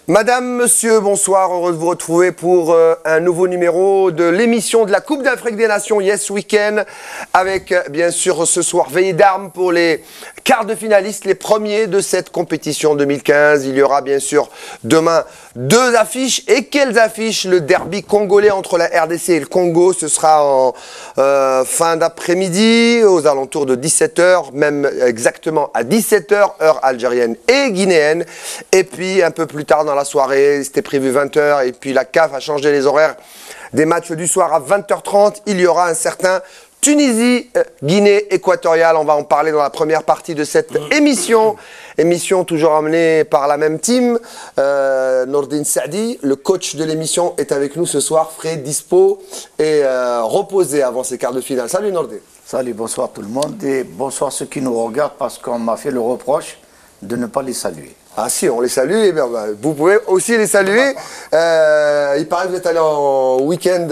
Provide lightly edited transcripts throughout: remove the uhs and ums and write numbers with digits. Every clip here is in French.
Madame, monsieur, bonsoir, heureux de vous retrouver pour un nouveau numéro de l'émission de la Coupe d'Afrique des Nations Yes Weekend avec bien sûr ce soir veillée d'armes pour les quarts de finalistes, les premiers de cette compétition 2015. Il y aura bien sûr demain deux affiches. Et quelles affiches? Le derby congolais entre la RDC et le Congo, ce sera en fin d'après-midi aux alentours de 17 h, même exactement à 17 h, heure algérienne et guinéenne. Et puis un peu plus tard dans la soirée, c'était prévu 20 h, et puis la CAF a changé les horaires des matchs du soir à 20 h 30. Il y aura un certain Tunisie, Guinée équatoriale. On va en parler dans la première partie de cette émission. Émission toujours amenée par la même team. Nordin Saadi, le coach de l'émission, est avec nous ce soir, frais, dispo et reposé avant ces quarts de finale. Salut Nordin. Salut, bonsoir tout le monde et bonsoir ceux qui nous regardent parce qu'on m'a fait le reproche de ne pas les saluer. Ah si, on les salue, et bien, vous pouvez aussi les saluer. Il paraît que vous êtes allé en week-end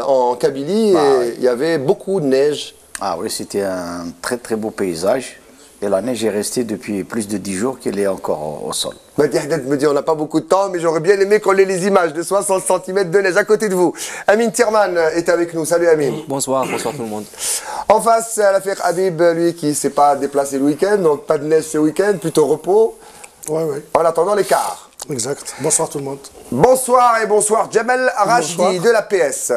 en Kabylie et il y avait beaucoup de neige. Ah oui, c'était un très très beau paysage et la neige est restée depuis plus de 10 jours qu'elle est encore au sol. Mahdi me dit on n'a pas beaucoup de temps, mais j'aurais bien aimé coller les images de 60 cm de neige à côté de vous. Amin Tirman est avec nous. Salut Amin. Bonsoir, bonsoir tout le monde. En face, l'affaire Habib, lui qui ne s'est pas déplacé le week-end, donc pas de neige ce week-end, plutôt repos. Oui. En attendant les quarts. Exact. Bonsoir tout le monde. Bonsoir et bonsoir Jamel Rachdi de la PS.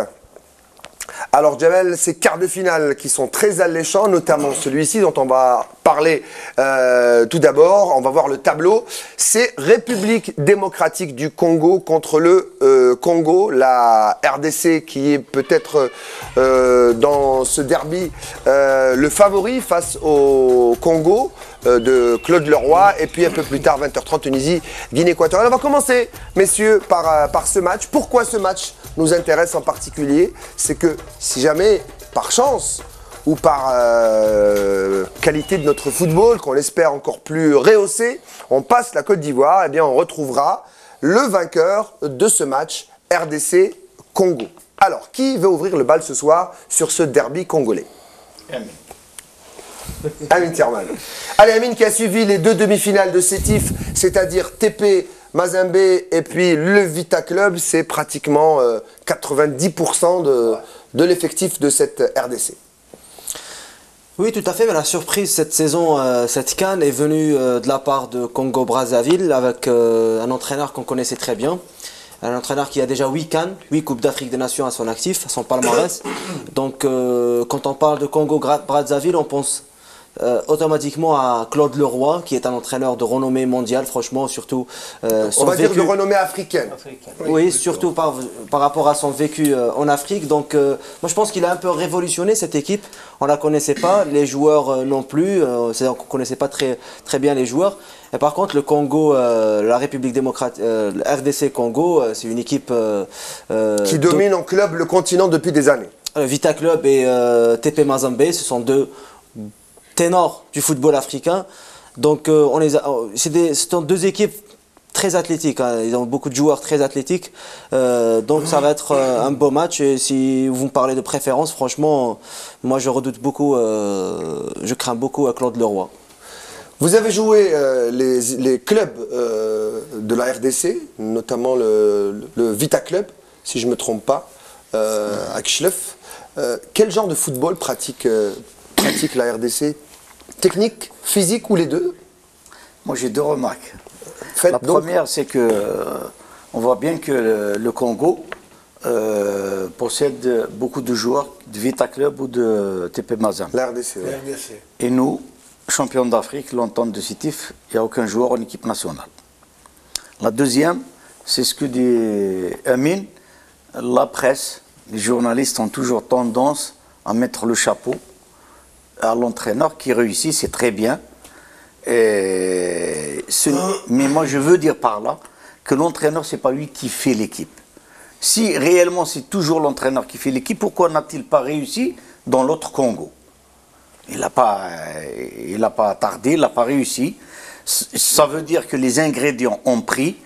Alors Jamel, ces quarts de finale qui sont très alléchants, notamment celui-ci dont on va parler tout d'abord. On va voir le tableau. C'est République démocratique du Congo contre le Congo. La RDC qui est peut-être dans ce derby le favori face au Congo de Claude Leroy. Et puis un peu plus tard, 20 h 30, Tunisie, Guinée équatoriale. On va commencer, messieurs, par ce match. Pourquoi ce match nous intéresse en particulier? C'est que si jamais, par chance, ou par qualité de notre football, qu'on l'espère encore plus rehaussé, on passe la Côte d'Ivoire, eh bien on retrouvera le vainqueur de ce match, RDC-Congo. Alors, qui veut ouvrir le bal ce soir sur ce derby congolais? Amin Tirman. Allez, Amin qui a suivi les deux demi-finales de Sétif, c'est-à-dire TP, Mazembe et puis le Vita Club, c'est pratiquement 90% de l'effectif de cette RDC. Oui, tout à fait, mais la surprise cette saison, cette CAN est venue de la part de Congo-Brazzaville avec un entraîneur qu'on connaissait très bien. Un entraîneur qui a déjà 8 CAN, 8 Coupes d'Afrique des Nations à son actif, à son palmarès. Donc quand on parle de Congo-Brazzaville, on pense automatiquement à Claude Leroy, qui est un entraîneur de renommée mondiale, franchement, surtout on va dire de renommée africaine. Oui, surtout par rapport à son vécu en Afrique. Donc moi je pense qu'il a un peu révolutionné cette équipe. On ne la connaissait pas, les joueurs non plus, c'est-à-dire qu'on ne connaissait pas très bien les joueurs. Et par contre le Congo, la République démocratique, RDC Congo, c'est une équipe qui domine en club le continent depuis des années. Vita Club et TP Mazembe, ce sont deux ténors du football africain. Donc ce sont deux équipes très athlétiques, hein. Ils ont beaucoup de joueurs très athlétiques. Donc ça va être un beau match. Et si vous me parlez de préférence, franchement, moi je redoute beaucoup, je crains beaucoup à Claude Leroy. Vous avez joué les clubs de la RDC, notamment le Vita Club, si je ne me trompe pas, à Kschleuf. Quel genre de football pratique la RDC? Technique, physique ou les deux? Moi j'ai deux remarques. La première, c'est que on voit bien que le Congo possède beaucoup de joueurs de Vita Club ou de TP Mazembe. La RDC, oui. Et nous, champions d'Afrique, longtemps de Sétif, il n'y a aucun joueur en équipe nationale. La deuxième, c'est ce que dit Amin, la presse, les journalistes ont toujours tendance à mettre le chapeau à l'entraîneur qui réussit, c'est très bien. Mais moi je veux dire par là que l'entraîneur, c'est pas lui qui fait l'équipe. Si réellement c'est toujours l'entraîneur qui fait l'équipe, pourquoi n'a-t-il pas réussi dans l'autre Congo? Il n'a pas tardé, il n'a pas réussi. Ça veut dire que les ingrédients ont pris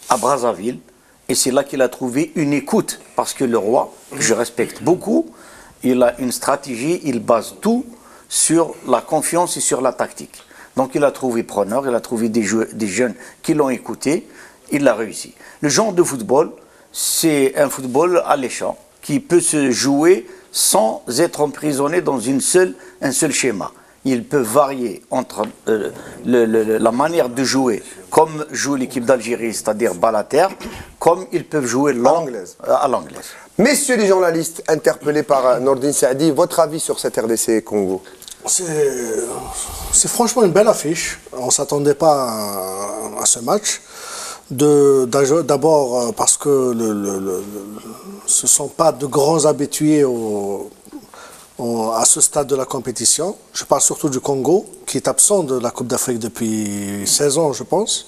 à Brazzaville et c'est là qu'il a trouvé une écoute. Parce que le roi, que je respecte beaucoup, il a une stratégie, il base tout sur la confiance et sur la tactique. Donc il a trouvé preneur, il a trouvé des jeunes qui l'ont écouté il l'a réussi. Le genre de football, c'est un football alléchant qui peut se jouer sans être emprisonné dans un seul schéma. Il peut varier entre la manière de jouer, comme joue l'équipe d'Algérie, c'est-à-dire balle à terre, comme ils peuvent jouer à l'anglaise. Messieurs les journalistes interpellés par Nordine Saadi, votre avis sur cette RDC Congo? C'est franchement une belle affiche. On ne s'attendait pas à ce match. D'abord parce que ce ne sont pas de grands habitués à ce stade de la compétition. Je parle surtout du Congo, qui est absent de la Coupe d'Afrique depuis 16 ans, je pense.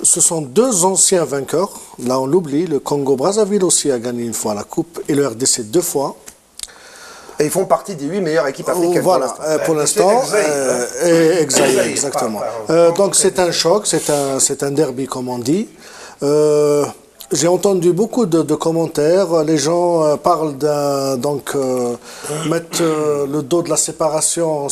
Ce sont deux anciens vainqueurs. Là, on l'oublie. Le Congo-Brazzaville aussi a gagné une fois la Coupe et le RDC 2 fois. Et ils font partie des 8 meilleures équipes africaines. Voilà, pour l'instant. Exactement. Donc c'est un choc, c'est un derby comme on dit. J'ai entendu beaucoup de commentaires. Les gens parlent mettre le dos de la séparation,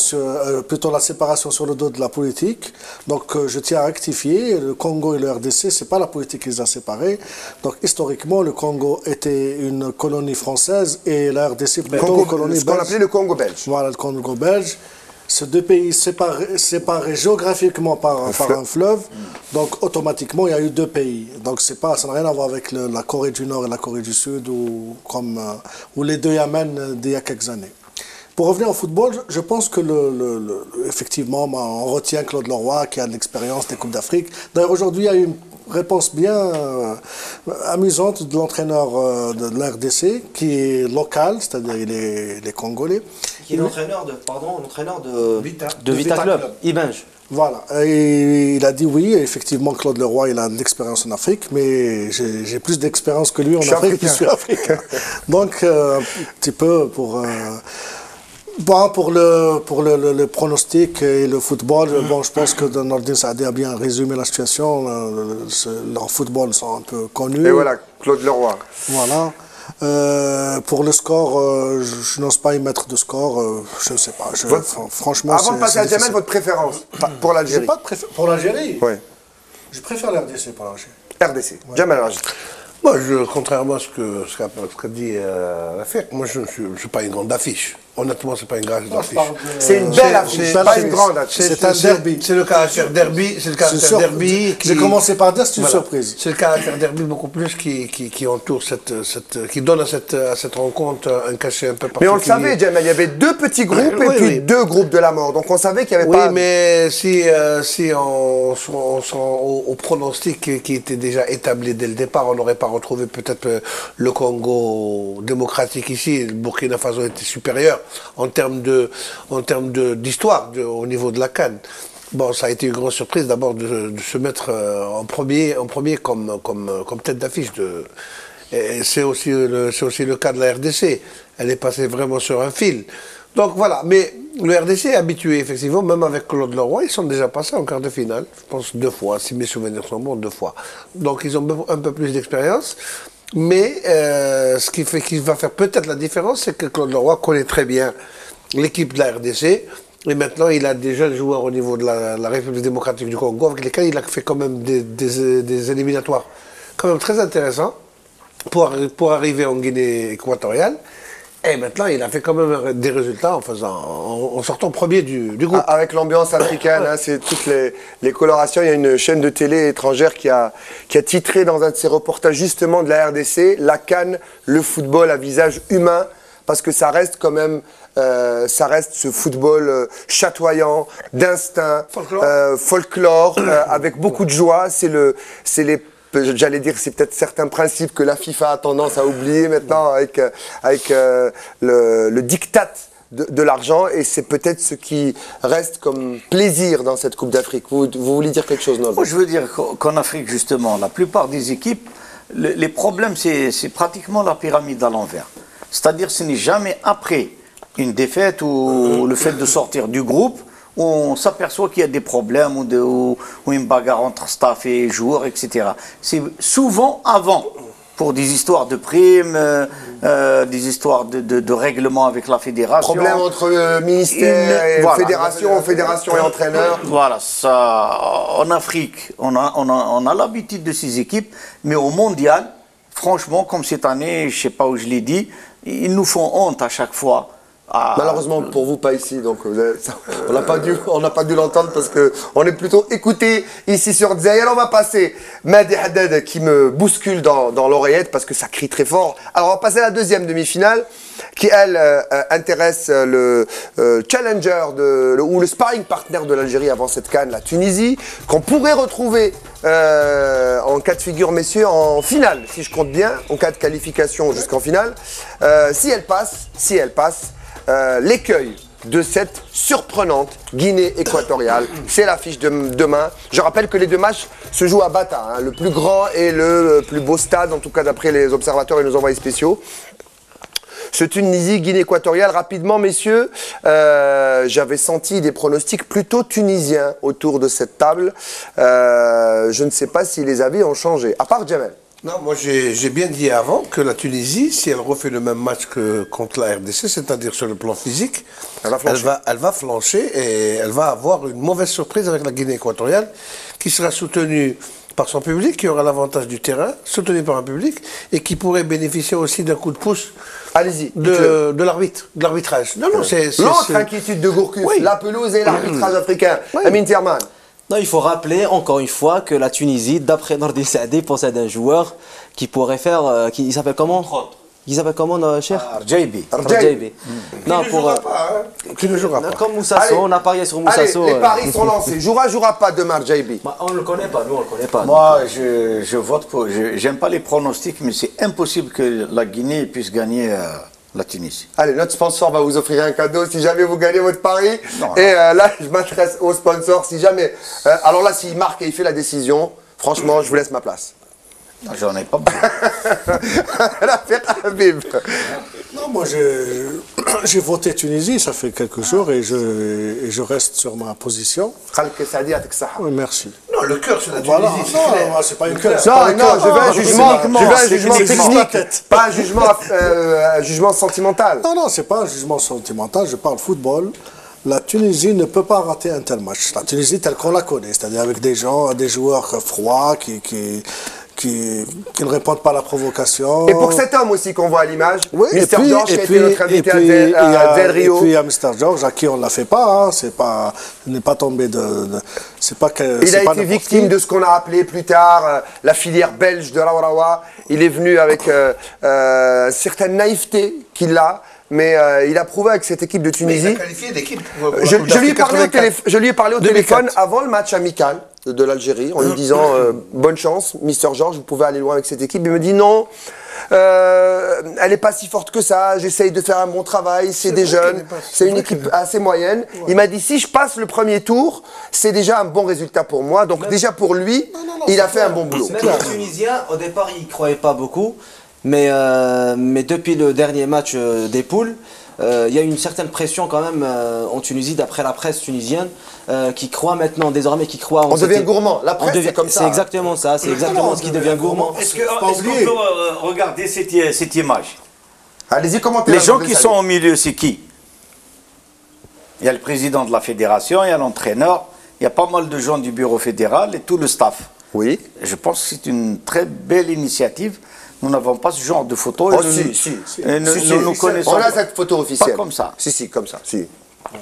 plutôt la séparation sur le dos de la politique. Donc je tiens à rectifier. Le Congo et le RDC, c'est pas la politique qui les a séparés. Donc historiquement, le Congo était une colonie française et la RDC plutôt une colonie belge. Ce qu'on appelait le Congo belge. Voilà, le Congo belge. Ces deux pays séparés géographiquement par un fleuve, donc automatiquement il y a eu deux pays. Donc ça n'a rien à voir avec la Corée du Nord et la Corée du Sud ou les deux Yémen d'il y a quelques années. Pour revenir au football, je pense que effectivement, on retient Claude Leroy qui a de l'expérience des Coupes d'Afrique. D'ailleurs aujourd'hui il y a eu une réponse bien amusante de l'entraîneur de l'RDC qui est local, c'est-à-dire il est congolais. Qui est l'entraîneur de Vita Club, Ibenge. Voilà, et il a dit oui, effectivement Claude Leroy il a de l'expérience en Afrique, mais j'ai plus d'expérience que lui en Afrique, je suis africain. Donc un petit peu pour le pronostic et le football, bon, je pense que Nordine Saadi a bien résumé la situation. Leurs football sont un peu connus. Et voilà, Claude Leroy. Voilà. Pour le score, je n'ose pas y mettre de score, je ne sais pas. Franchement, avant de passer à Djamel, votre préférence pour l'Algérie? Pas de pour l'Algérie. Oui. Je préfère l'RDC pour l'Algérie. RDC. Ouais. Djamel Rajid. Moi, contrairement à ce qu'a dit Rafik, moi je ne suis pas une grande affiche. Honnêtement, c'est pas une grande affiche. C'est une belle affiche, pas une grande affiche. C'est un derby. C'est le caractère derby. C'est le caractère derby. J'ai commencé par dire, c'est une surprise. C'est le caractère derby beaucoup plus qui entoure qui donne à cette rencontre un cachet un peu particulier. Mais on le savait, Djamel, il y avait deux petits groupes et puis deux groupes de la mort. Donc on savait qu'il n'y avait pas. Oui, mais si on au pronostic qui était déjà établi dès le départ, on n'aurait pas retrouvé peut-être le Congo démocratique ici. Le Burkina Faso était supérieur en termes d'histoire au niveau de la CAN. Bon, ça a été une grande surprise d'abord de se mettre en premier comme tête d'affiche. C'est aussi le cas de la RDC. Elle est passée vraiment sur un fil. Donc voilà, mais le RDC est habitué effectivement, même avec Claude Leroy, ils sont déjà passés en quart de finale, je pense 2 fois, si mes souvenirs sont bons, 2 fois. Donc ils ont un peu plus d'expérience. Mais ce qui va faire peut-être la différence, c'est que Claude Leroy connaît très bien l'équipe de la RDC. Et maintenant, il a des jeunes joueurs au niveau de la République démocratique du Congo, avec lesquels il a fait quand même des éliminatoires quand même très intéressants pour arriver en Guinée équatoriale. Et maintenant, il a fait quand même des résultats en sortant premier du groupe. Avec l'ambiance africaine, hein, c'est toutes les colorations. Il y a une chaîne de télé étrangère qui a titré dans un de ses reportages justement de la RDC, la CAN, le football à visage humain, parce que ça reste quand même, ça reste ce football chatoyant, d'instinct, folklore, avec beaucoup de joie. J'allais dire, c'est peut-être certains principes que la FIFA a tendance à oublier maintenant avec le diktat de l'argent, et c'est peut-être ce qui reste comme plaisir dans cette Coupe d'Afrique. Vous voulez dire quelque chose, Norbert? Moi, je veux dire qu'en Afrique, justement, la plupart des équipes, les problèmes, c'est pratiquement la pyramide à l'envers. C'est-à-dire, ce n'est jamais après une défaite ou le fait de sortir du groupe où on s'aperçoit qu'il y a des problèmes ou une bagarre entre staff et joueurs, etc. C'est souvent avant. pour des histoires de primes, des histoires de règlements avec la fédération. Problème entre ministère et Voilà. fédération et entraîneur. Voilà, ça, en Afrique, on a l'habitude de ces équipes, mais au mondial, franchement, comme cette année, je ne sais pas où je l'ai dit, ils nous font honte à chaque fois. Malheureusement pour vous, pas ici, donc on n'a pas dû l'entendre parce qu'on est plutôt écouté ici sur Dzaï. Alors on va passer Mehdi Haddad qui me bouscule dans l'oreillette parce que ça crie très fort. Alors on va passer à la deuxième demi-finale qui elle intéresse le challenger ou le sparring partner de l'Algérie avant cette CAN, la Tunisie, qu'on pourrait retrouver en cas de figure, messieurs, en finale, si je compte bien, en cas de qualification jusqu'en finale. Si elle passe, l'écueil de cette surprenante Guinée équatoriale, c'est l'affiche de demain. Je rappelle que les deux matchs se jouent à Bata, hein, le plus grand et le plus beau stade, en tout cas d'après les observateurs et nos envoyés spéciaux. Ce Tunisie, Guinée équatoriale, rapidement messieurs, j'avais senti des pronostics plutôt tunisiens autour de cette table. Je ne sais pas si les avis ont changé, à part Jamel. Non, moi j'ai bien dit avant que la Tunisie, si elle refait le même match que contre la RDC, c'est-à-dire sur le plan physique, elle va flancher et elle va avoir une mauvaise surprise avec la Guinée équatoriale qui sera soutenue par son public, qui aura l'avantage du terrain, soutenue par un public et qui pourrait bénéficier aussi d'un coup de pouce. Allez-y. De l'arbitrage. Non, c'est l'autre inquiétude de Gourcuff, oui. La pelouse et l'arbitrage africain. Amin Tierman. Non, il faut rappeler encore une fois que la Tunisie, d'après Nordi Saadi, possède un joueur qui pourrait faire. Il s'appelle comment? Il s'appelle comment, cher Arjaibi. Arjaibi. Non, qui ne jouera pas. Comme Moussasso, on a parié sur Moussasso. Allez, les paris sont lancés. Jouera pas demain, Arjaibi. On ne le connaît pas, nous on le connaît pas. Moi, je vote pour. J'aime pas les pronostics, mais c'est impossible que la Guinée puisse gagner la Tunisie. Allez, notre sponsor va vous offrir un cadeau si jamais vous gagnez votre pari. Non, et là, je m'adresse au sponsor. Si jamais. Alors là, s'il marque et il fait la décision, franchement, je vous laisse ma place. J'en ai pas besoin. L'affaire Habib. Non, moi j'ai voté Tunisie, ça fait quelques jours et je reste sur ma position. Oui, merci. Non, le cœur, c'est la Tunisie. Voilà. c'est clair. Non, c'est pas une cœur. Non, je veux un jugement technique, tête. pas un jugement sentimental. Non, c'est pas un jugement sentimental, je parle football. La Tunisie ne peut pas rater un tel match. La Tunisie telle qu'on la connaît, c'est-à-dire avec des joueurs froids qui ne répondent pas à la provocation. Et pour cet homme aussi qu'on voit à l'image, oui, Mr. George qui a été notre invité à Del Rio. Et puis à Mr. George, à qui on ne la fait pas, hein, il n'est pas tombé c'est pas que, il a été victime de ce qu'on a appelé plus tard la filière belge de Rawarawa. Il est venu avec une certaine naïveté qu'il a. Mais il a prouvé avec cette équipe de Tunisie. Mais il a qualifié d'équipe. Je lui ai parlé au téléphone avant le match amical de l'Algérie en lui disant bonne chance, Mr. George, vous pouvez aller loin avec cette équipe. Il me dit non, elle n'est pas si forte que ça, j'essaye de faire un bon travail, c'est des jeunes, c'est une équipe assez moyenne. Ouais. Il m'a dit si je passe le premier tour, c'est déjà un bon résultat pour moi. Donc déjà pour lui, il a fait un bon boulot. Même les Tunisiens, au départ, ils ne croyaient pas beaucoup. Mais depuis le dernier match des poules, il y a une certaine pression quand même en Tunisie, d'après la presse tunisienne, qui croit maintenant, désormais, qui croit en... On devient gourmand. La presse, c'est comme ça. C'est exactement ça, c'est exactement ce qui devient gourmand. Est-ce qu'on peut regarder cette image? Allez-y, commentez. Les gens qui sont au milieu, c'est qui? Il y a le président de la fédération, il y a l'entraîneur, il y a pas mal de gens du bureau fédéral et tout le staff. Oui. Je pense que c'est une très belle initiative. Nous n'avons pas ce genre de photo. Oh, nous connaissons. On a cette photo officielle. Pas comme ça. Si, comme ça. Si.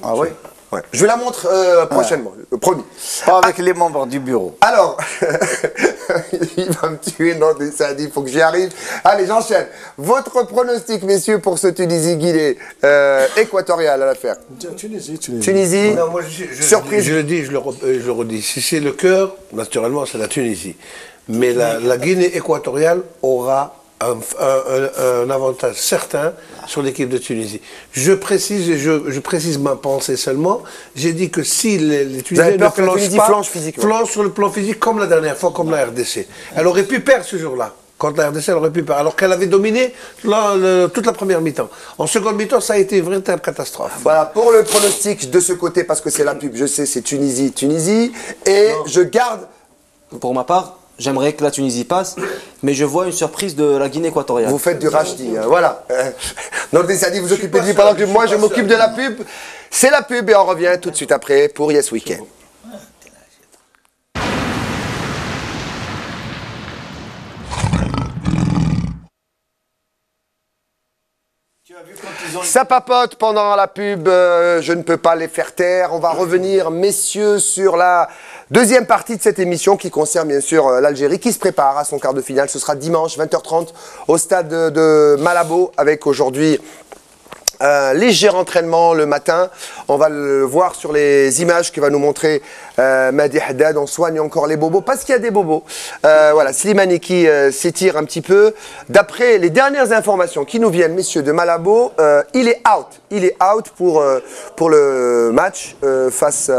Ah oui. Ouais. Je la montre prochainement, promis. Pas avec les membres du bureau. Alors, il va me tuer, non, ça dit, il faut que j'y arrive. Allez, j'enchaîne. Votre pronostic, messieurs, pour ce Tunisie-Guinée équatoriale à l'affaire. Tunisie. Non, moi, surprise. Je le dis, je le redis. Si c'est le cœur, naturellement, c'est la Tunisie. Mais la Guinée équatoriale aura un avantage certain sur l'équipe de Tunisie. Je précise ma pensée seulement. J'ai dit que si les Tunisiens ne flanchent sur le plan physique comme la dernière fois, comme la RDC. Elle aurait pu perdre ce jour-là. Contre la RDC, elle aurait pu perdre. Alors qu'elle avait dominé toute la première mi-temps. En seconde mi-temps, ça a été une véritable catastrophe. Voilà, pour le pronostic de ce côté, parce que c'est la pub, je sais, c'est Tunisie. Et non. Je garde... Pour ma part, j'aimerais que la Tunisie passe, mais je vois une surprise de la Guinée équatoriale. Vous faites du rachdi, hein, voilà. Nordin Sadi, vous occupez de lui pendant que moi je m'occupe de la pub. C'est la pub et on revient tout de suite après pour Yes Weekend. Ça papote pendant la pub, je ne peux pas les faire taire. On va revenir, messieurs, sur la deuxième partie de cette émission qui concerne bien sûr l'Algérie qui se prépare à son quart de finale. Ce sera dimanche 20h30 au stade de Malabo avec aujourd'hui un léger entraînement le matin. On va le voir sur les images que va nous montrer Madi Haddad. On soigne encore les bobos parce qu'il y a des bobos. Voilà, Slimani qui s'étire un petit peu. D'après les dernières informations qui nous viennent, messieurs, de Malabo, il est out. Il est out pour le match face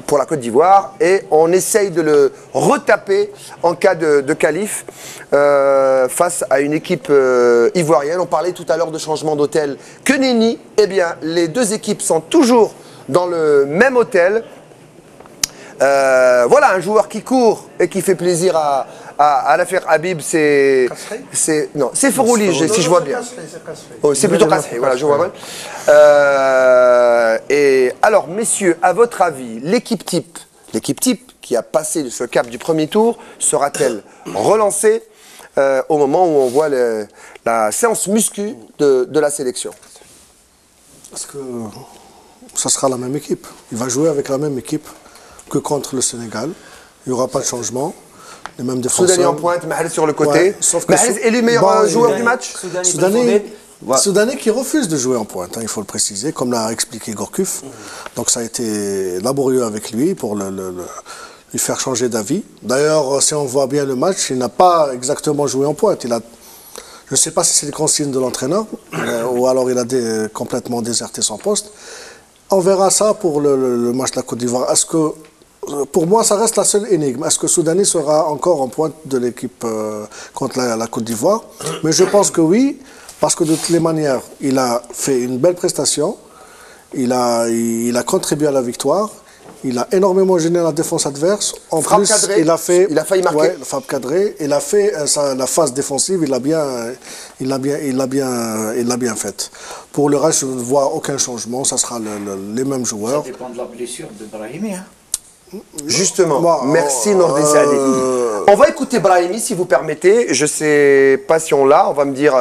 pour la Côte d'Ivoire et on essaye de le retaper en cas de qualif face à une équipe ivoirienne. On parlait tout à l'heure de changement d'hôtel. Que nenni, eh bien les deux équipes sont toujours dans le même hôtel. Voilà un joueur qui court et qui fait plaisir à l'affaire Habib, c'est Fourouli, si je vois bien. Oh, c'est plutôt Kasri, voilà, je vois bien. Et alors, messieurs, à votre avis, l'équipe type qui a passé ce cap du premier tour, sera-t-elle relancée au moment où on voit la séance muscu de la sélection? Parce que ça sera la même équipe. Il va jouer avec la même équipe que contre le Sénégal. Il n'y aura pas de changement. Les mêmes défenseurs. Soudani en pointe, Mahrez sur le côté. Ouais, sauf que Mahrez est le meilleur joueur du match. Soudanais qui refuse de jouer en pointe, hein, il faut le préciser, comme l'a expliqué Gourcuff. Donc ça a été laborieux avec lui pour lui faire changer d'avis. D'ailleurs, si on voit bien le match, il n'a pas exactement joué en pointe. Je ne sais pas si c'est les consignes de l'entraîneur ou alors il a complètement déserté son poste. On verra ça pour le match de la Côte d'Ivoire. Est-ce que pour moi, ça reste la seule énigme. Est-ce que Soudani sera encore en pointe de l'équipe contre la Côte d'Ivoire? Mais je pense que oui, parce que de toutes les manières, il a fait une belle prestation. Il a contribué à la victoire. Il a énormément gêné la défense adverse. En plus, il a failli marquer. Ouais, frappe cadrée. Il a fait la phase défensive. Il l'a bien faite. Pour le reste, je ne vois aucun changement. Ça sera les mêmes joueurs. Ça dépend de la blessure de Brahimi, hein. Justement, merci Nordin Saadi. On va écouter Brahimi si vous permettez. Je ne sais pas si on l'a. On va me dire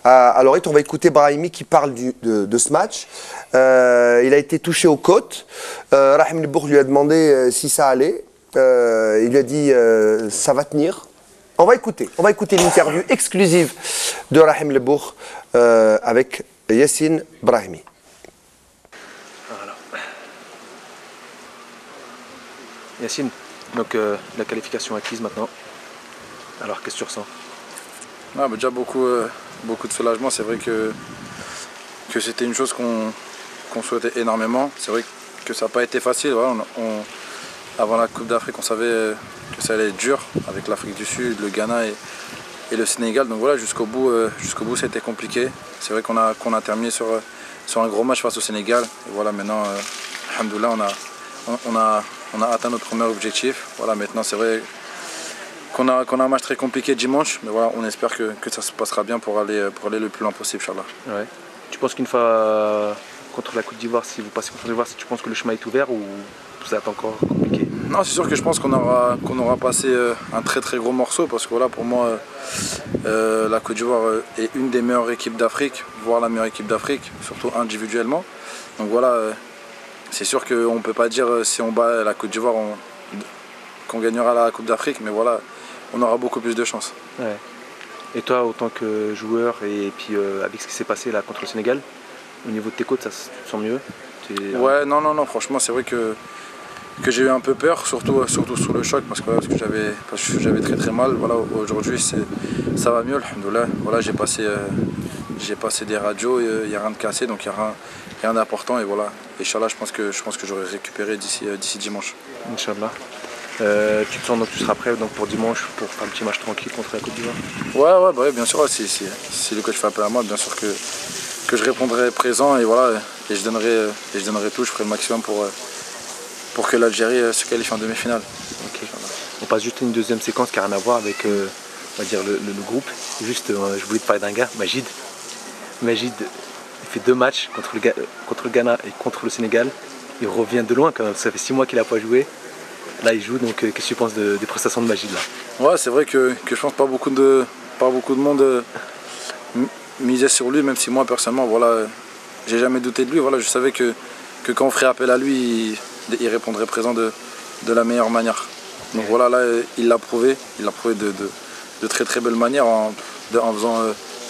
à l'oreille. On va écouter Brahimi qui parle de ce match. Il a été touché aux côtes. Rahim Lebourg lui a demandé si ça allait. Il lui a dit ça va tenir. On va écouter l'interview exclusive de Rahim Lebourg avec Yassine Brahimi. Yassine, donc la qualification acquise maintenant. Alors qu'est-ce que tu ressens? Déjà beaucoup de soulagement. C'est vrai que c'était une chose qu'on souhaitait énormément. C'est vrai que ça n'a pas été facile. Voilà, avant la Coupe d'Afrique, on savait que ça allait être dur avec l'Afrique du Sud, le Ghana et le Sénégal. Donc voilà, jusqu'au bout, c'était compliqué. C'est vrai qu'on a terminé sur un gros match face au Sénégal. Et voilà, maintenant, alhamdoulilah, on a atteint notre premier objectif. Voilà, maintenant c'est vrai qu'on a un match très compliqué dimanche, mais voilà, on espère que ça se passera bien pour aller le plus loin possible, Inch'Allah. Ouais. Tu penses qu'une fois contre la Côte d'Ivoire, si vous passez contre l'Ivoire, tu penses que le chemin est ouvert ou ça va être encore compliqué? Non, c'est sûr que je pense qu'on aura passé un très très gros morceau parce que voilà, pour moi, la Côte d'Ivoire est une des meilleures équipes d'Afrique, voire la meilleure équipe d'Afrique, surtout individuellement. Donc voilà. C'est sûr qu'on ne peut pas dire si on bat la Côte d'Ivoire qu'on gagnera la Coupe d'Afrique, mais voilà, on aura beaucoup plus de chance. Ouais. Et toi, en tant que joueur, et puis avec ce qui s'est passé là contre le Sénégal, au niveau de tes côtes, tu te sens mieux? Ouais, non, franchement, c'est vrai que j'ai eu un peu peur, surtout sous le choc, parce que j'avais très très mal. Voilà, aujourd'hui, ça va mieux, alhamdoulilah. Voilà, j'ai passé des radios, il n'y a rien de cassé, donc il n'y a rien d'important et voilà. Inch'Allah, je pense que j'aurai récupéré d'ici dimanche. Inch'Allah. Tu te sens donc tu seras prêt donc pour dimanche pour faire un petit match tranquille contre la Côte d'Ivoire? Ouais, bien sûr. Si le coach fait appel à moi, bien sûr que je répondrai présent et voilà et je donnerai tout, je ferai le maximum que l'Algérie se qualifie en demi-finale. Ok. On passe juste à une deuxième séquence qui n'a rien à voir avec on va dire le groupe. Juste, je voulais te parler d'un gars, Magid. Magid, il fait 2 matchs contre le Ghana et contre le Sénégal. Il revient de loin quand même, ça fait 6 mois qu'il n'a pas joué. Là il joue, donc qu'est-ce que tu penses des prestations de Magid là? Ouais, c'est vrai que je pense pas beaucoup de monde misait sur lui, même si moi personnellement, voilà, j'ai jamais douté de lui. Voilà, je savais que quand on ferait appel à lui, il répondrait présent de la meilleure manière. Donc voilà, là il l'a prouvé de très très belle manière en faisant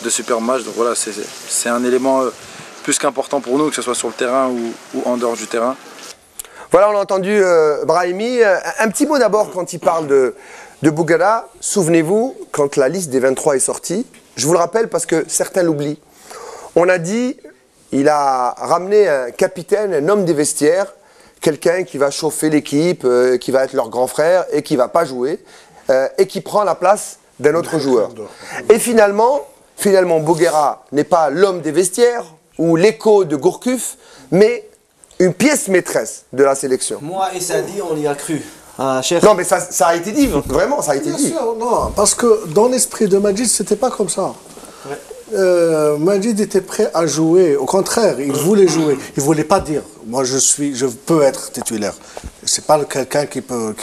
de super matchs. Donc voilà, c'est un élément plus qu'important pour nous, que ce soit sur le terrain ou en dehors du terrain. Voilà, on a entendu Brahimi. Un petit mot d'abord quand il parle de Bouguera. Souvenez-vous, quand la liste des 23 est sortie, je vous le rappelle parce que certains l'oublient, on a dit il a ramené un capitaine, un homme des vestiaires, quelqu'un qui va chauffer l'équipe, qui va être leur grand frère et qui ne va pas jouer, et qui prend la place d'un autre joueur. Et finalement Bouguera n'est pas l'homme des vestiaires ou l'écho de Gourcuff, mais une pièce maîtresse de la sélection. Moi et Sadi, on y a cru. Non, mais ça a été dit, vraiment, ça a été dit. Bien sûr, non, parce que dans l'esprit de Magid, c'était pas comme ça. Ouais. Magid était prêt à jouer. Au contraire, il voulait jouer. Il voulait pas dire, moi je peux être titulaire. C'est pas quelqu'un qui peut,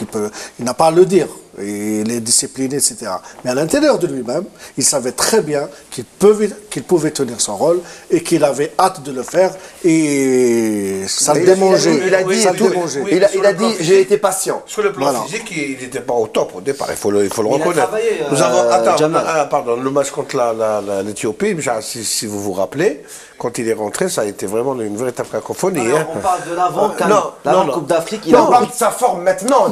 il n'a pas à le dire. Il est discipliné, etc. Mais à l'intérieur de lui-même, il savait très bien qu'il pouvait tenir son rôle et qu'il avait hâte de le faire. Et ça le démangeait. Il a dit, j'ai été patient. Sur le plan physique, il n'était pas au top au départ, il faut le reconnaître. Nous avons, le match contre l'Éthiopie, si vous vous rappelez, quand il est rentré, ça a été vraiment une véritable cacophonie. On parle de l'avant Coupe d'Afrique. On parle de sa forme maintenant.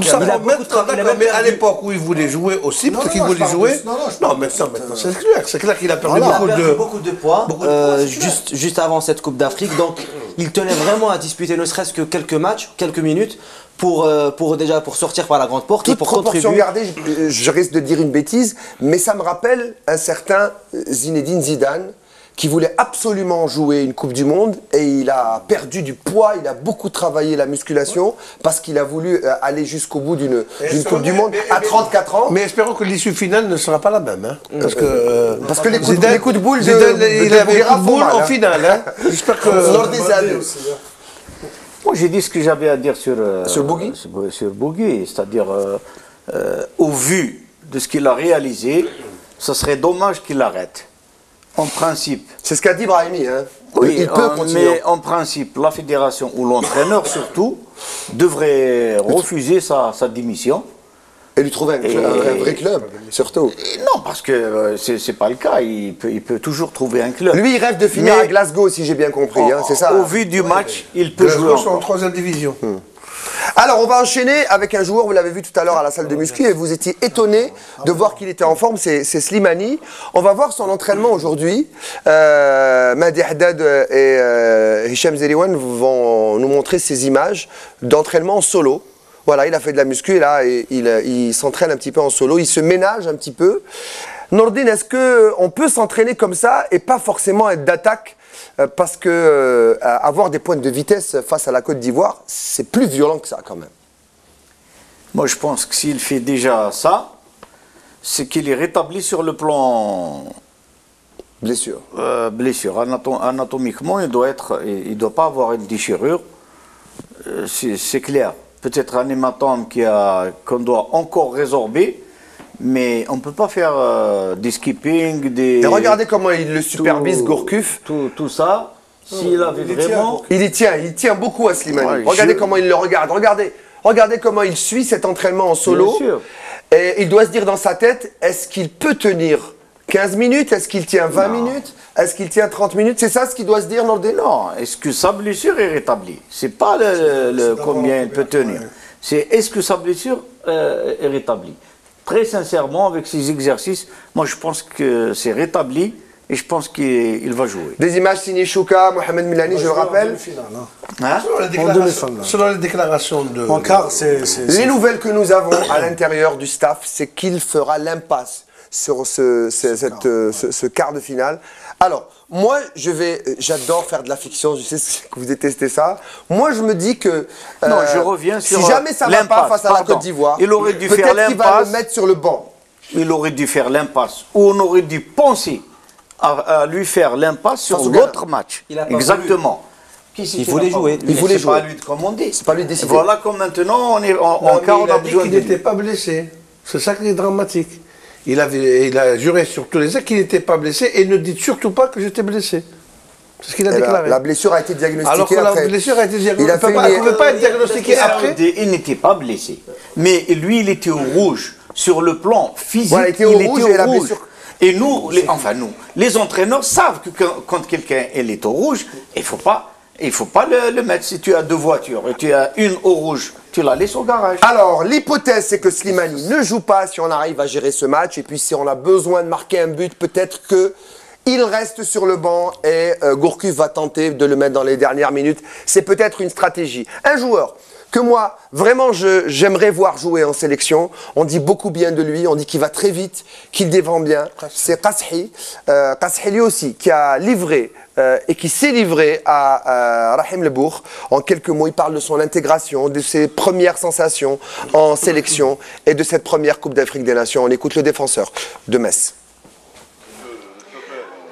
Mais à l'époque où il voulait jouer aussi, peut-être qu'il voulait jouer. Non, maintenant c'est clair. C'est clair qu'il a perdu beaucoup de poids. Juste avant cette Coupe d'Afrique. Donc, il tenait vraiment à disputer ne serait-ce que quelques matchs, quelques minutes, pour sortir par la grande porte. Toute pour proportion gardée, je risque de dire une bêtise, mais ça me rappelle un certain Zinedine Zidane, qui voulait absolument jouer une Coupe du Monde et il a perdu du poids, il a beaucoup travaillé la musculation parce qu'il a voulu aller jusqu'au bout d'une Coupe du Monde à 34 ans. Mais espérons que l'issue finale ne sera pas la même. Hein, parce que les coups de boule il avait un boule en finale. Hein. J'espère que... Moi j'ai dit ce que j'avais à dire sur Bougui, c'est-à-dire au vu de ce qu'il a réalisé, ce serait dommage qu'il arrête. En principe. C'est ce qu'a dit Brahimi. Hein. Oui, il peut continuer. Mais en principe, la fédération ou l'entraîneur surtout devrait refuser sa démission. Et lui trouver un vrai club, surtout. Non, parce que c'est pas le cas. Il peut toujours trouver un club. Lui, il rêve de finir à Glasgow, si j'ai bien compris. C'est ça. Au vu du match, il peut jouer. Glasgow sont en 3e division. Alors, on va enchaîner avec un joueur, vous l'avez vu tout à l'heure à la salle de muscu, et vous étiez étonné de voir qu'il était en forme, c'est Slimani. On va voir son entraînement aujourd'hui. Mehdi Haddad et Hicham Zeriwan vont nous montrer ces images d'entraînement en solo. Voilà, il a fait de la muscu et là, il s'entraîne un petit peu en solo, il se ménage un petit peu. Nordine, est-ce qu'on peut s'entraîner comme ça et pas forcément être d'attaque? Parce que avoir des pointes de vitesse face à la Côte d'Ivoire, c'est plus violent que ça quand même. Moi je pense que s'il fait déjà ça, c'est qu'il est rétabli sur le plan blessure. Anatomiquement, il doit pas avoir une déchirure. C'est clair. Peut-être un hématome qu'on doit encore résorber. Mais on ne peut pas faire des skipping, des... Et regardez comment il le supervise, Gourcuff. Tout ça, s'il avait vraiment... Il tient beaucoup à Slimani. Regardez comment il le regarde. Regardez comment il suit cet entraînement en solo. Bien sûr. Et il doit se dire dans sa tête, est-ce qu'il peut tenir 15 minutes? Est-ce qu'il tient 20 minutes? Est-ce qu'il tient 30 minutes? C'est ça ce qu'il doit se dire dans le délai? Non, est-ce que sa blessure est rétablie? C'est pas combien il peut tenir. C'est est-ce que sa blessure est rétablie? Très sincèrement, avec ces exercices, moi je pense que c'est rétabli et je pense qu'il va jouer. Des images signées Chouka, Mohamed Milani, je le rappelle. Selon les déclarations de... En quart, les nouvelles que nous avons à l'intérieur du staff, c'est qu'il fera l'impasse sur ce quart de finale. Alors, moi, j'adore faire de la fiction, je sais que vous détestez ça. Moi, je me dis que Non, je reviens sur si jamais ça ne va pas l'impasse, face à la pardon. Côte d'Ivoire, Il aurait dû faire peut-être qu'il va le l'impasse. mettre sur le banc. Il aurait dû faire l'impasse, ou on aurait dû penser à lui faire l'impasse sur Sans l'autre match. Il a pas Exactement. Il voulait jouer. Il voulait C'est pas à jouer. lui de commander. C'est pas lui de décider. Voilà comme maintenant, on est en Non, mais quart, on il a a dit besoin qu'il de lui. n'était pas blessé. C'est ça qui est dramatique. Il a juré sur tous les actes qu'il n'était pas blessé et ne dites surtout pas que j'étais blessé. C'est ce qu'il a Et déclaré. la blessure a été diagnostiquée Alors que après. la blessure a été Il a diagnostiquée. fait Elle ne une- pouvait pas être diagnostiquée après. Il n'était pas blessé. Mais lui, il était au rouge. Sur le plan physique, Voilà, il était au rouge et la blessure- Et nous, les entraîneurs savent que quand quelqu'un est au rouge, il faut pas le mettre. Si tu as 2 voitures et tu as une au rouge, tu la laisses au garage. Alors, l'hypothèse, c'est que Slimani ne joue pas si on arrive à gérer ce match. Et puis, si on a besoin de marquer un but, peut-être qu'il reste sur le banc et Gourcuff va tenter de le mettre dans les dernières minutes. C'est peut-être une stratégie. Un joueur que moi, vraiment, j'aimerais voir jouer en sélection. On dit beaucoup bien de lui, on dit qu'il va très vite, qu'il défend bien. C'est Kassi. Kassi, lui aussi, qui a livré et qui s'est livré à Rahim Lebourg. En quelques mots, il parle de son intégration, de ses premières sensations en sélection et de cette première Coupe d'Afrique des Nations. On écoute le défenseur de Metz.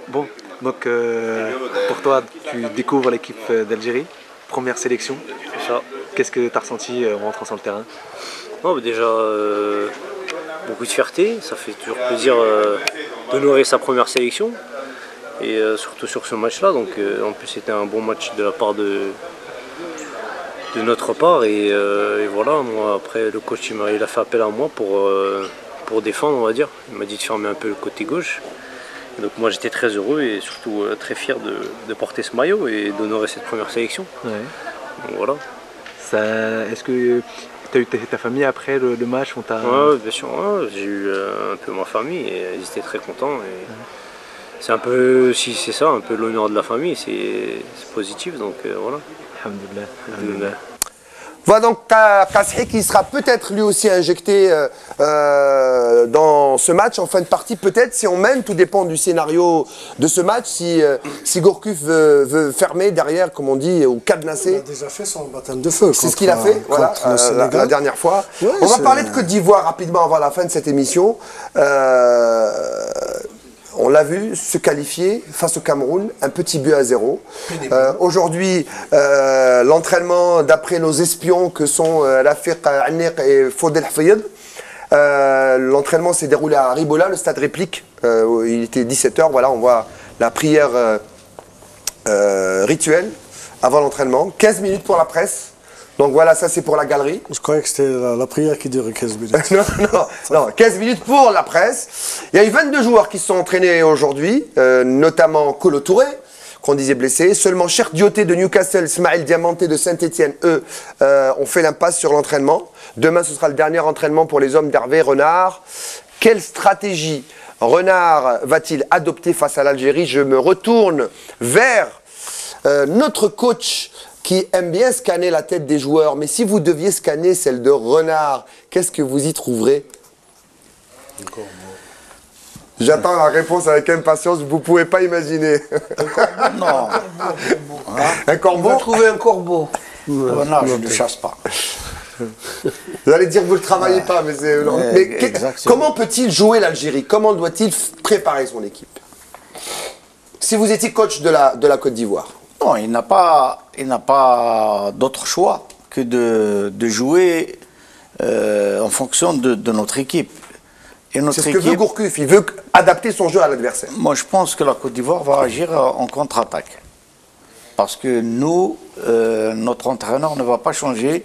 Bon, donc pour toi, tu découvres l'équipe d'Algérie, première sélection. C'est ça. Qu'est-ce que tu as ressenti en rentrant sur le terrain? Non, mais déjà, beaucoup de fierté. Ça fait toujours plaisir d'honorer sa première sélection. Et surtout sur ce match-là. Donc, en plus, c'était un bon match de la part de notre part. Et voilà, moi, après, le coach, il a fait appel à moi pour défendre, on va dire. Il m'a dit de fermer un peu le côté gauche. Et donc, moi, j'étais très heureux et surtout très fier de porter ce maillot et d'honorer cette première sélection. Ouais. Donc, voilà. Est-ce que tu as eu ta famille après le match? Ouais, bien sûr, ouais. J'ai eu un peu ma famille et ils étaient très contents. Et c'est un peu, si c'est ça, un peu l'honneur de la famille, c'est positif, donc voilà. Alhamdoulilah. Alhamdoulilah. Voilà donc Kassi qui sera peut-être lui aussi injecté dans ce match en fin de partie. Peut-être si on mène, tout dépend du scénario de ce match. Si Gourcuff veut fermer derrière, comme on dit, ou Il cadenasser. a déjà fait son baptême de feu. C'est ce qu'il a fait voilà, la dernière fois. Ouais, on va c'est- parler de Côte d'Ivoire rapidement avant la fin de cette émission. On l'a vu se qualifier face au Cameroun, un petit but à 0. Aujourd'hui, l'entraînement, d'après nos espions que sont Rafiq Anniq et Fodel Hafid, l'entraînement s'est déroulé à Ribola, le stade réplique. Il était 17h, voilà, on voit la prière rituelle avant l'entraînement. 15 minutes pour la presse. Donc voilà, ça c'est pour la galerie. Je croyais que c'était la prière qui durait 15 minutes. non, 15 minutes pour la presse. Il y a eu 22 joueurs qui se sont entraînés aujourd'hui, notamment Kolo Touré, qu'on disait blessé. Seulement Cher Dioté de Newcastle, Smaïl Diamanté de Saint-Etienne, eux, ont fait l'impasse sur l'entraînement. Demain, ce sera le dernier entraînement pour les hommes d'Hervé Renard. Quelle stratégie Renard va-t-il adopter face à l'Algérie? Je me retourne vers notre coach qui aime bien scanner la tête des joueurs. Mais si vous deviez scanner celle de Renard, qu'est-ce que vous y trouverez? J'attends la réponse avec impatience, vous ne pouvez pas imaginer. Non. Un corbeau? On va trouver un corbeau. Non, je ne chasse pas. Vous allez dire que vous ne le travaillez pas, mais c'est... mais exactement. comment peut-il jouer l'Algérie? Comment doit-il préparer son équipe? Si vous étiez coach de la Côte d'Ivoire. Non, il n'a pas d'autre choix que de jouer en fonction de notre équipe. Et notre C'est ce que veut Gourcuff, il veut adapter son jeu à l'adversaire. Moi, je pense que la Côte d'Ivoire va agir en contre-attaque. Parce que nous, notre entraîneur ne va pas changer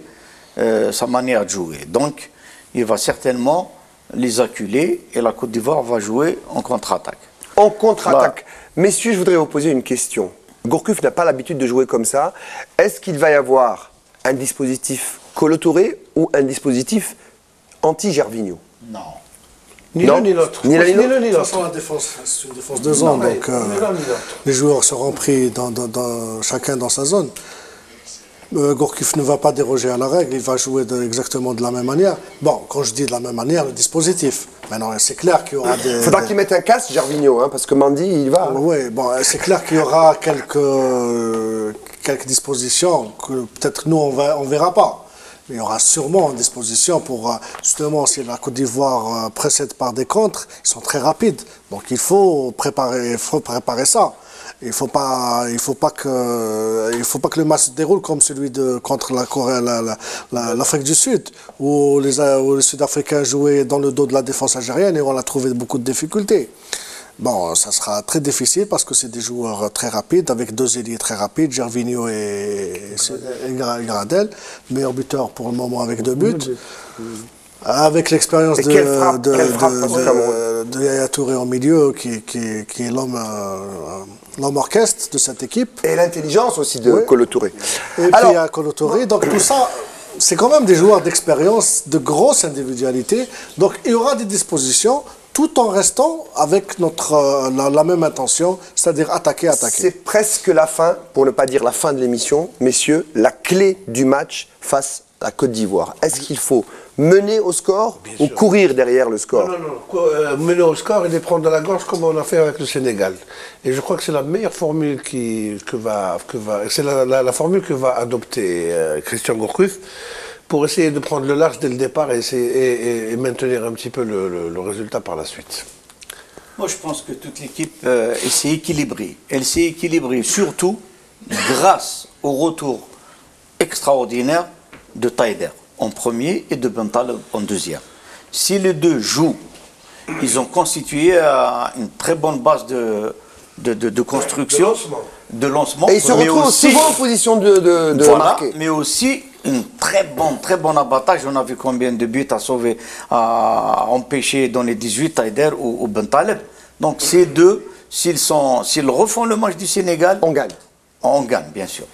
sa manière de jouer. Donc, il va certainement les acculer et la Côte d'Ivoire va jouer en contre-attaque. En contre-attaque. Messieurs, je voudrais vous poser une question. Gourcuff n'a pas l'habitude de jouer comme ça. Est-ce qu'il va y avoir un dispositif Kolo Touré ou un dispositif anti-Gervinho? Non. Ni Non. l'un ni l'autre. Ni l'un ni Ni l'autre. l'un ni De toute l'autre. façon, la défense, c'est une défense de zone. Donc, Ni l'un ni l'autre. les joueurs seront pris chacun dans sa zone. Gourcuff ne va pas déroger à la règle, il va jouer exactement de la même manière. Bon, quand je dis de la même manière, le dispositif. Maintenant, c'est clair qu'il y aura des... Il faudra qu'il mette un casque, Gervinho, hein, parce que Mandy, il va. Oui, bon, c'est clair qu'il y aura quelques dispositions que peut-être nous, on verra pas. Mais il y aura sûrement une disposition pour, justement, si la Côte d'Ivoire précède par des contres, ils sont très rapides. Donc il faut préparer ça. Il ne faut pas que le match se déroule comme celui contre l'Afrique du Sud, où les Sud-Africains jouaient dans le dos de la défense algérienne et on a trouvé beaucoup de difficultés. Bon, ça sera très difficile parce que c'est des joueurs très rapides, avec deux ailiers très rapides, Gervinho et Gradel, meilleur buteur pour le moment avec 2 buts. Avec l'expérience de Yaya Touré au milieu, qui est l'homme orchestre de cette équipe. Et l'intelligence aussi de Kolo Touré. Et puis il y a Kolo Touré, donc tout ça, c'est quand même des joueurs d'expérience, de grosse individualité. Donc il y aura des dispositions, tout en restant avec la même intention, c'est-à-dire attaquer. C'est presque la fin, pour ne pas dire la fin de l'émission, messieurs, la clé du match face à la Côte d'Ivoire. Est-ce qu'il faut mener au score ou courir derrière le score? Non. Mener au score et les prendre dans la gorge comme on a fait avec le Sénégal. Et je crois que c'est la meilleure formule c'est la formule que va adopter Christian Gourcuff pour essayer de prendre le large dès le départ et maintenir un petit peu le résultat par la suite. Moi, je pense que toute l'équipe s'est équilibrée. Elle s'est équilibrée surtout grâce au retour extraordinaire de Taider en premier et de Bentaleb en deuxième. Si les deux jouent, ils ont constitué une très bonne base de construction, de lancement. Et ils se retrouvent souvent en position de marquer. Mais aussi un très bon abattage. On a vu combien de buts à sauver, à empêcher dans les 18, Taider ou Bentaleb. Donc ces deux, s'ils refont le match du Sénégal, on gagne. On gagne, bien sûr.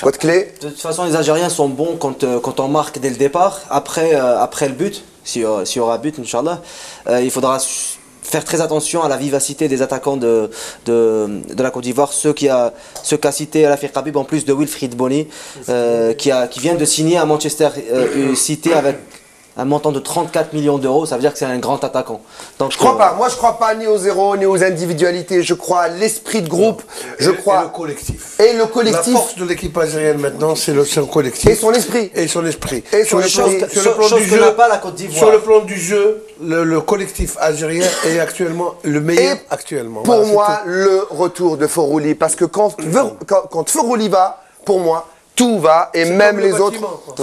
Code clé. De toute façon, les Algériens sont bons quand on marque dès le départ. Après le but, s'il y aura but, Inch'Allah, il faudra faire très attention à la vivacité des attaquants de la Côte d'Ivoire. Ceux qu'a cité Rafik Habib, en plus de Wilfried Bony, qui vient de signer à Manchester City avec un montant de 34 millions d'euros, ça veut dire que c'est un grand attaquant. Donc, je crois pas. Moi, je crois pas ni aux zéros, ni aux individualités. Je crois à l'esprit de groupe. Et le collectif. Et le collectif. La force de l'équipe algérienne maintenant, c'est son collectif. Et son esprit. Sur le plan du jeu, le collectif algérien est actuellement le meilleur actuellement. Pour moi, le retour de Forouli, parce que quand Forouli va, pour moi, tout va, et même les autres.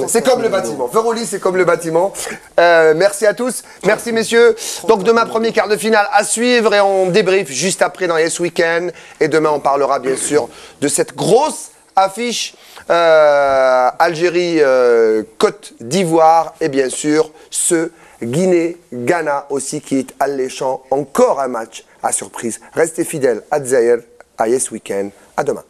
C'est comme le bâtiment. Forouli, c'est comme le bâtiment. Merci à tous. Merci, messieurs. Donc, demain, premier quart de finale à suivre, et on débrief juste après dans Yes Weekend. Et demain, on parlera bien sûr de cette grosse affiche Algérie, Côte d'Ivoire, et bien sûr, ce Guinée-Ghana aussi qui est alléchant. Encore un match à surprise. Restez fidèles à Dzaïr, à Yes Weekend. À demain.